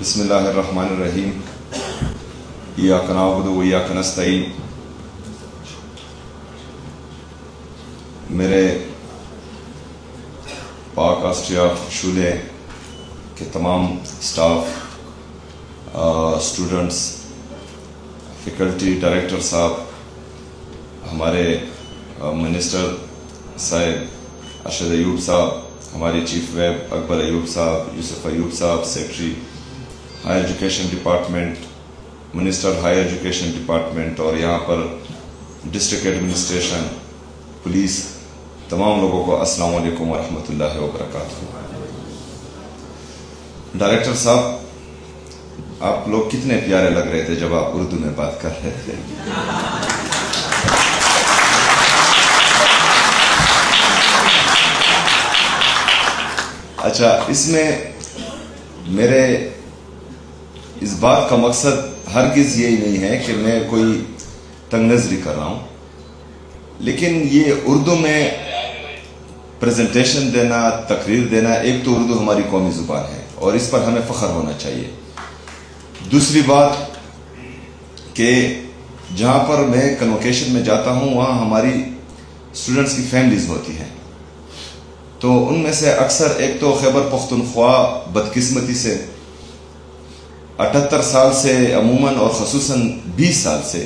بسم اللہ الرحمن الرحیم ایاک نعبد و ایاک نستعین. میرے پاک آسٹریا شعلے کے تمام اسٹاف، اسٹوڈنٹس، فیکلٹی، ڈائریکٹر صاحب، ہمارے منسٹر صاحب ارشد ایوب صاحب، ہمارے چیف ویب اکبر ایوب صاحب، یوسف ایوب صاحب، secretary higher education department, minister higher education department, اور یہاں پر ڈسٹرکٹ ایڈمنسٹریشن، پولیس، تمام لوگوں کو السلام علیکم ورحمۃ اللہ وبرکاتہ. ڈائریکٹر صاحب، آپ لوگ کتنے پیارے لگ رہے تھے جب آپ اردو میں بات کر رہے تھے. اچھا، اس میں میرے اس بات کا مقصد ہرگز یہی نہیں ہے کہ میں کوئی تنگ نظری کر رہا ہوں، لیکن یہ اردو میں پریزنٹیشن دینا، تقریر دینا، ایک تو اردو ہماری قومی زبان ہے اور اس پر ہمیں فخر ہونا چاہیے. دوسری بات کہ جہاں پر میں کنوکیشن میں جاتا ہوں وہاں ہماری اسٹوڈنٹس کی فیملیز ہوتی ہیں، تو ان میں سے اکثر ایک تو خیبر پختونخوا بدقسمتی سے 78 سال سے عموماً اور خصوصاً 20 سال سے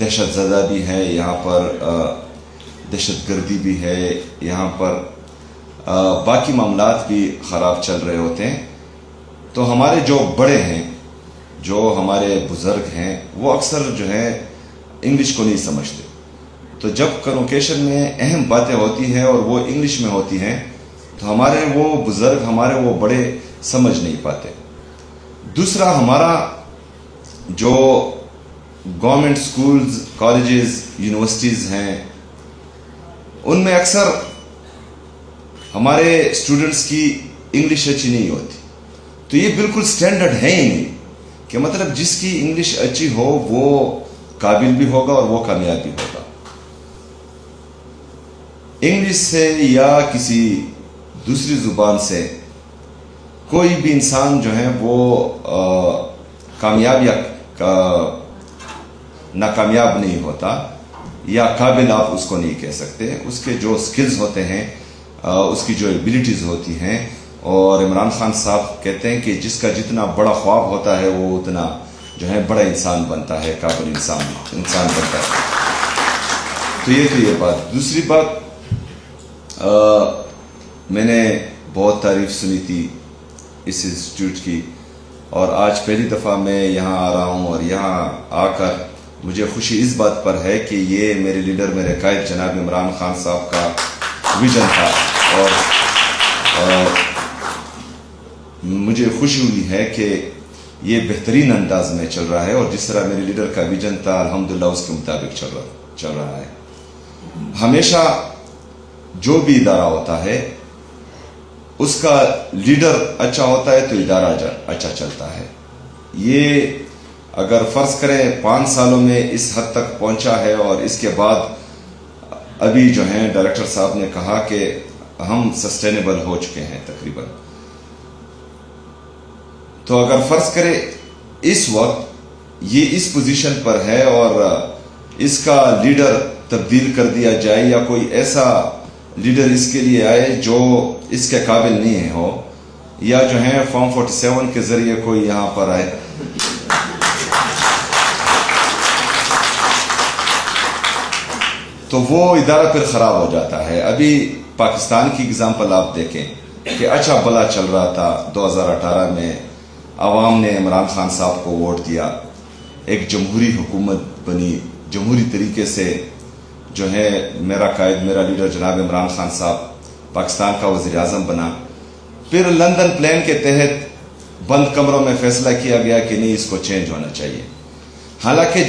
دہشت زدہ بھی ہے، یہاں پر دہشت گردی بھی ہے، یہاں پر باقی معاملات بھی خراب چل رہے ہوتے ہیں. تو ہمارے جو بڑے ہیں، جو ہمارے بزرگ ہیں، وہ اکثر جو ہے انگلش کو نہیں سمجھتے. تو جب کنوکیشن میں اہم باتیں ہوتی ہیں اور وہ انگلش میں ہوتی ہیں تو ہمارے وہ بزرگ، ہمارے وہ بڑے سمجھ نہیں پاتے. دوسرا، ہمارا جو گورنمنٹ سکولز، کالجز، یونیورسٹیز ہیں، ان میں اکثر ہمارے اسٹوڈنٹس کی انگلش اچھی نہیں ہوتی. تو یہ بالکل سٹینڈرڈ ہے ہی نہیں کہ مطلب جس کی انگلش اچھی ہو وہ قابل بھی ہوگا اور وہ کامیاب بھی ہوگا. انگلش سے یا کسی دوسری زبان سے کوئی بھی انسان جو ہے وہ کامیاب یا ناکامیاب نہیں ہوتا، یا قابل آپ اس کو نہیں کہہ سکتے. اس کے جو سکلز ہوتے ہیں، اس کی جو ایبیلٹیز ہوتی ہیں، اور عمران خان صاحب کہتے ہیں کہ جس کا جتنا بڑا خواب ہوتا ہے وہ اتنا جو ہے بڑا انسان بنتا ہے، قابل انسان بنتا ہے. تو یہ بات. دوسری بات، میں نے بہت تعریف سنی تھی اس انسٹیٹیوٹ کی، اور آج پہلی دفعہ میں یہاں آ رہا ہوں، اور یہاں آ کر مجھے خوشی اس بات پر ہے کہ یہ میرے لیڈر، میرے قائد جناب عمران خان صاحب کا ویژن تھا، اور مجھے خوشی ہوئی ہے کہ یہ بہترین انداز میں چل رہا ہے، اور جس طرح میرے لیڈر کا ویژن تھا الحمدللہ اس کے مطابق چل رہا ہے. ہمیشہ جو بھی ادارہ ہوتا ہے اس کا لیڈر اچھا ہوتا ہے تو ادارہ اچھا چلتا ہے. یہ اگر فرض کریں 5 سالوں میں اس حد تک پہنچا ہے، اور اس کے بعد ابھی جو ہیں ڈائریکٹر صاحب نے کہا کہ ہم سسٹینیبل ہو چکے ہیں تقریباً. تو اگر فرض کریں اس وقت یہ اس پوزیشن پر ہے اور اس کا لیڈر تبدیل کر دیا جائے، یا کوئی ایسا لیڈر اس کے لیے آئے جو اس کے قابل نہیں ہو، یا جو ہے فارم 47 کے ذریعے کوئی یہاں پر آئے، تو وہ ادارہ پھر خراب ہو جاتا ہے. ابھی پاکستان کی اگزامپل آپ دیکھیں کہ اچھا بلا چل رہا تھا. 2018 میں عوام نے عمران خان صاحب کو ووٹ دیا، ایک جمہوری حکومت بنی، جمہوری طریقے سے جو ہے میرا قائد، میرا لیڈر جناب عمران خان صاحب پاکستان کا وزیر اعظم بنا. پھر لندن پلان کے تحت بند کمروں میں فیصلہ کیا گیا کہ نہیں، اس کو چینج ہونا چاہیے. حالانکہ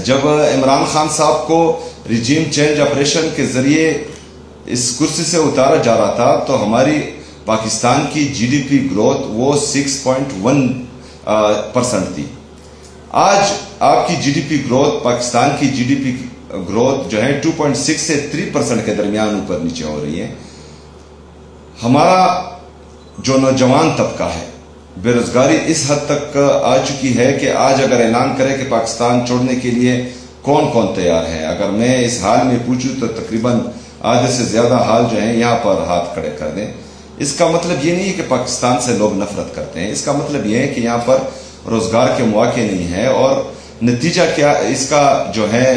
جب عمران خان صاحب کو ریجیم چینج آپریشن کے ذریعے اس کرسی سے اتارا جا رہا تھا تو ہماری پاکستان کی جی ڈی پی گروتھ وہ 6.1% تھی. آج آپ کی G D P growth, Pakistan کی جی ڈی پی گروتھ جو ہے 2.6 سے 3% کے درمیان اوپر نیچے ہو رہی ہے. ہمارا جو نوجوان طبقہ ہے، بے روزگاری اس حد تک آ چکی ہے کہ آج اگر اعلان کرے کہ پاکستان چھوڑنے کے لیے کون کون تیار ہے، اگر میں اس حال میں پوچھوں تو تقریباً آدھے سے زیادہ حال جو ہیں یہاں پر ہاتھ کھڑے کر دیں۔ اس کا مطلب یہ نہیں ہے کہ پاکستان سے لوگ نفرت کرتے ہیں، اس کا مطلب یہ ہے کہ یہاں پر روزگار کے مواقع نہیں ہے۔ اور نتیجہ کیا اس کا جو ہے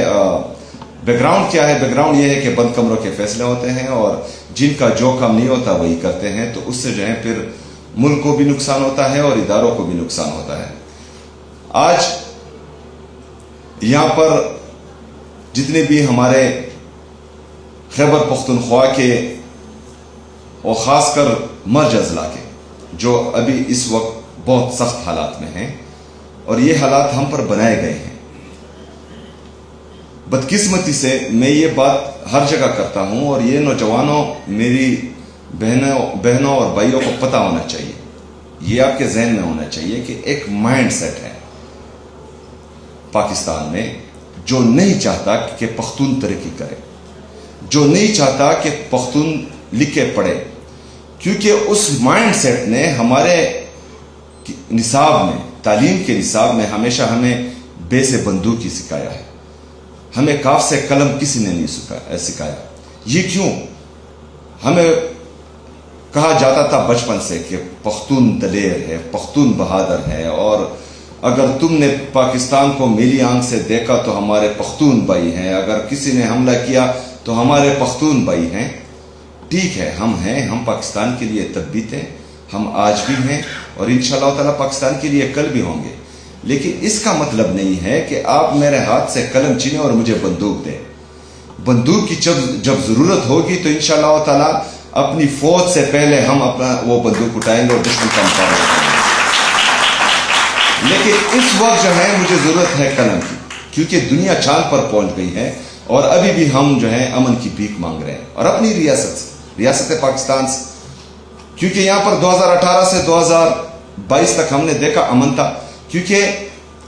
بیک گراؤنڈ کیا ہے؟ بیک گراؤنڈ یہ ہے کہ بند کمروں کے فیصلے ہوتے ہیں اور جن کا جو کام نہیں ہوتا وہی کرتے ہیں، تو اس سے جو ہے پھر ملک کو بھی نقصان ہوتا ہے اور اداروں کو بھی نقصان ہوتا ہے۔ آج یہاں پر جتنے بھی ہمارے خیبر پختونخوا کے اور خاص کر مرج اضلاع کے جو ابھی اس وقت بہت سخت حالات میں ہیں، اور یہ حالات ہم پر بنائے گئے ہیں۔ بدقسمتی سے میں یہ بات ہر جگہ کرتا ہوں، اور یہ نوجوانوں، میری بہنوں اور بھائیوں کو پتہ ہونا چاہیے، یہ آپ کے ذہن میں ہونا چاہیے کہ ایک مائنڈ سیٹ ہے پاکستان میں جو نہیں چاہتا کہ پختون ترقی کرے، جو نہیں چاہتا کہ پختون لکھے پڑھے، کیونکہ اس مائنڈ سیٹ نے ہمارے نصاب میں، تعلیم کے نصاب میں ہمیشہ ہمیں بے سے بندوق ہی سکھایا ہے، ہمیں کاف سے قلم کسی نے نہیں سکھایا۔ یہ کیوں؟ ہمیں کہا جاتا تھا بچپن سے کہ پختون دلیر ہے، پختون بہادر ہے، اور اگر تم نے پاکستان کو میلی آنکھ سے دیکھا تو ہمارے پختون بھائی ہیں، اگر کسی نے حملہ کیا تو ہمارے پختون بھائی ہیں۔ ٹھیک ہے، ہم ہیں، ہم پاکستان کے لیے تب بھی تھے، ہم آج بھی ہیں، اور انشاءاللہ تعالیٰ پاکستان کے لیے کل بھی ہوں گے۔ لیکن اس کا مطلب نہیں ہے کہ آپ میرے ہاتھ سے قلم چھینیں اور مجھے بندوق دیں۔ بندوق کی جب ضرورت ہوگی تو انشاءاللہ تعالیٰ اپنی فوج سے پہلے ہم اپنا وہ بندوق اٹھائیں گے اور دشمن کا مقابلہ کریں گے۔ لیکن اس وقت جو ہے مجھے ضرورت ہے قلم کی، کیونکہ دنیا چاند پر پہنچ گئی ہے، اور ابھی بھی ہم جو ہے امن کی بھیک مانگ رہے ہیں، اور اپنی ریاست پاکستان سے، کیونکہ یہاں پر 2018 سے 2022 تک ہم نے دیکھا امن تھا، کیونکہ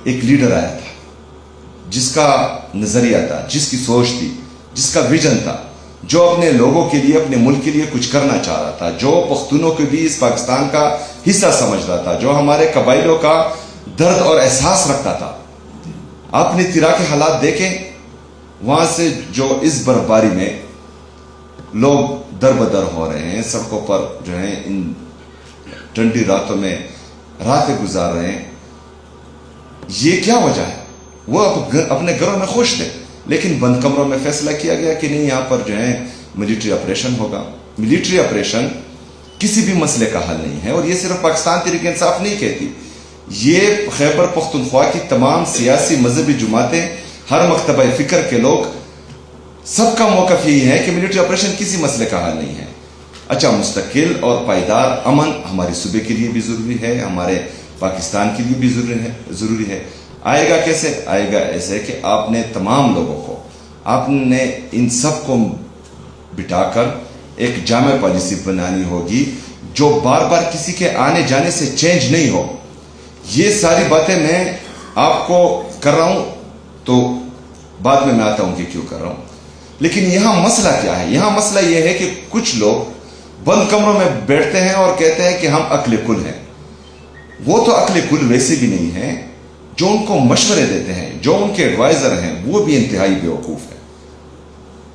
ایک لیڈر آیا تھا جس کا نظریہ تھا، جس کی سوچ تھی، جس کا ویژن تھا، جو اپنے لوگوں کے لیے، اپنے ملک کے لیے کچھ کرنا چاہ رہا تھا، جو پختونوں کو بھی اس پاکستان کا حصہ سمجھتا تھا، جو ہمارے قبائلوں کا درد اور احساس رکھتا تھا۔ آپ نے تیرا کے حالات دیکھیں، وہاں سے جو اس برفباری میں لوگ در بدر ہو رہے ہیں، سڑکوں پر جو ہیں ان ٹھنڈی راتوں میں راتیں گزار رہے ہیں، یہ کیا وجہ ہے؟ وہ اپنے گھروں میں خوش تھے، لیکن بند کمروں میں فیصلہ کیا گیا کہ نہیں، یہاں پر جو ہے ملٹری آپریشن ہوگا۔ ملٹری آپریشن کسی بھی مسئلے کا حل نہیں ہے، اور یہ صرف پاکستان تحریک انصاف نہیں کہتی، یہ خیبر پختونخوا کی تمام سیاسی مذہبی جماعتیں، ہر مکتبہ فکر کے لوگ، سب کا موقف یہی ہے کہ ملٹری آپریشن کسی مسئلے کا حل نہیں ہے۔ اچھا، مستقل اور پائیدار امن ہمارے صوبے کے لیے بھی ضروری ہے، ہمارے پاکستان کے لیے بھی ضروری ہے۔ آئے گا کیسے؟ آئے گا ایسے کہ آپ نے تمام لوگوں کو، آپ نے ان سب کو بٹھا کر ایک جامع پالیسی بنانی ہوگی جو بار بار کسی کے آنے جانے سے چینج نہیں ہو۔ یہ ساری باتیں میں آپ کو کر رہا ہوں تو بعد میں آتا ہوں کہ کیوں کر رہا ہوں، لیکن یہاں مسئلہ کیا ہے؟ یہاں مسئلہ یہ ہے کہ کچھ لوگ بند کمروں میں بیٹھتے ہیں اور کہتے ہیں کہ ہم عقل کل ہیں۔ وہ تو عقل کل ویسے بھی نہیں ہے، جو ان کو مشورے دیتے ہیں، جو ان کے ایڈوائزر ہیں، وہ بھی انتہائی بیوقوف ہے،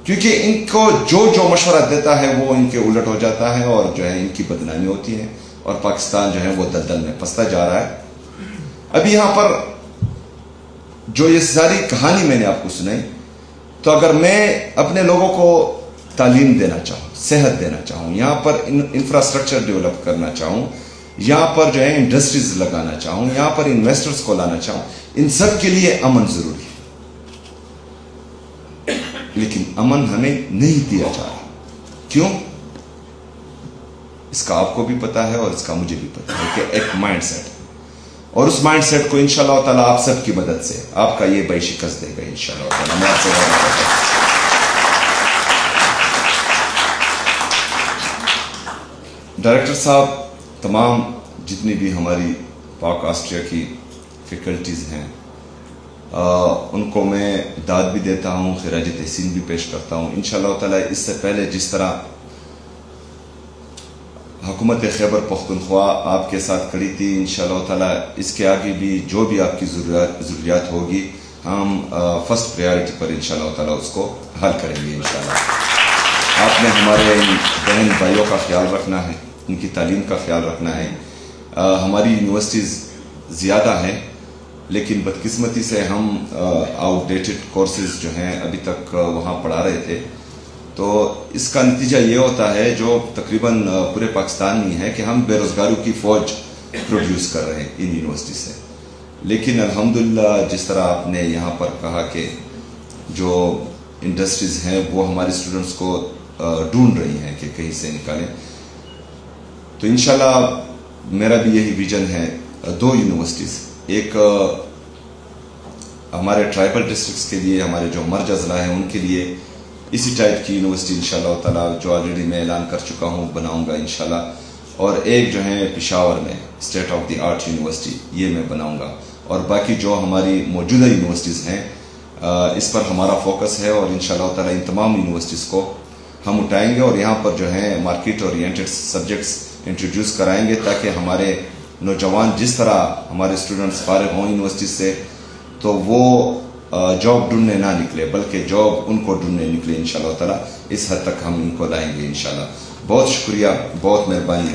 کیونکہ ان کو جو مشورہ دیتا ہے وہ ان کے الٹ ہو جاتا ہے، اور جو ہے ان کی بدنامی ہوتی ہے، اور پاکستان جو ہے وہ دلدل میں پھنستا جا رہا ہے۔ ابھی یہاں پر جو یہ ساری کہانی میں نے آپ کو سنائی، تو اگر میں اپنے لوگوں کو تعلیم دینا چاہوں، صحت دینا چاہوں، یہاں پر انفراسٹرکچر ڈیولپ کرنا چاہوں، یہاں پر جو ہے انڈسٹریز لگانا چاہوں، یہاں پر انویسٹرز کو لانا چاہوں، ان سب کے لیے امن ضروری ہے، لیکن امن ہمیں نہیں دیا جا رہا۔ کیوں؟ اس کا آپ کو بھی پتا ہے اور اس کا مجھے بھی پتا ہے کہ ایک مائنڈ سیٹ ہے، اور اس مائنڈ سیٹ کو انشاءاللہ تعالیٰ آپ سب کی مدد سے آپ کا یہ بھائی شکست دے گا انشاءاللہ تعالیٰ۔ میں آپ سے وعدہ کرتا ہوں۔ ڈائریکٹر صاحب، تمام جتنی بھی ہماری پاک آسٹریا کی فیکلٹیز ہیں، ان کو میں داد بھی دیتا ہوں، خراج تحسین بھی پیش کرتا ہوں۔ انشاءاللہ تعالیٰ اس سے پہلے جس طرح حکومت خیبر پختونخوا آپ کے ساتھ کھڑی تھی. انشاءاللہ تعالی اس کے آگے بھی جو بھی آپ کی ضروریات ہوگی ہم فرسٹ پریارٹی پر انشاءاللہ تعالی اس کو حل کریں گے انشاءاللہ. آپ نے ہمارے بہن بھائیوں کا خیال رکھنا ہے, ان کی تعلیم کا خیال رکھنا ہے. ہماری یونیورسٹیز زیادہ ہیں لیکن بدقسمتی سے ہم آؤٹ ڈیٹڈ کورسز جو ہیں ابھی تک وہاں پڑھا رہے تھے. تو اس کا نتیجہ یہ ہوتا ہے جو تقریباً پورے پاکستان میں ہے کہ ہم بے روزگاروں کی فوج پروڈیوس کر رہے ہیں ان یونیورسٹی سے. لیکن الحمدللہ جس طرح آپ نے یہاں پر کہا کہ جو انڈسٹریز ہیں وہ ہمارے اسٹوڈنٹس کو ڈھونڈ رہی ہیں کہ کہیں سے نکالیں. تو انشاءاللہ میرا بھی یہی ویژن ہے. 2 یونیورسٹیز, ایک ہمارے ٹرائبل ڈسٹرکٹس کے لیے, ہمارے جو مرج اضلاع ہیں ان کے لیے اسی ٹائپ کی یونیورسٹی انشاءاللہ تعالی جو آلریڈی میں اعلان کر چکا ہوں بناؤں گا انشاءاللہ. اور ایک جو ہے پشاور میں state of the art university, یہ میں بناؤں گا. اور باقی جو ہماری موجودہ یونیورسٹیز ہیں اس پر ہمارا فوکس ہے, اور انشاءاللہ تعالی ان تمام یونیورسٹیز کو ہم اٹھائیں گے اور یہاں پر جو ہے مارکیٹ اورینٹڈ سبجیکٹس انٹروڈیوس کرائیں گے تاکہ ہمارے نوجوان جس طرح ہمارے اسٹوڈنٹس فارغ ہوں یونیورسٹی سے تو وہ جاب ڈھونڈنے نہ نکلے بلکہ جاب ان کو ڈھونڈنے نکلے انشاءاللہ تعالی. اس حد تک ہم ان کو لائیں گے انشاءاللہ. بہت شکریہ, بہت مہربانی.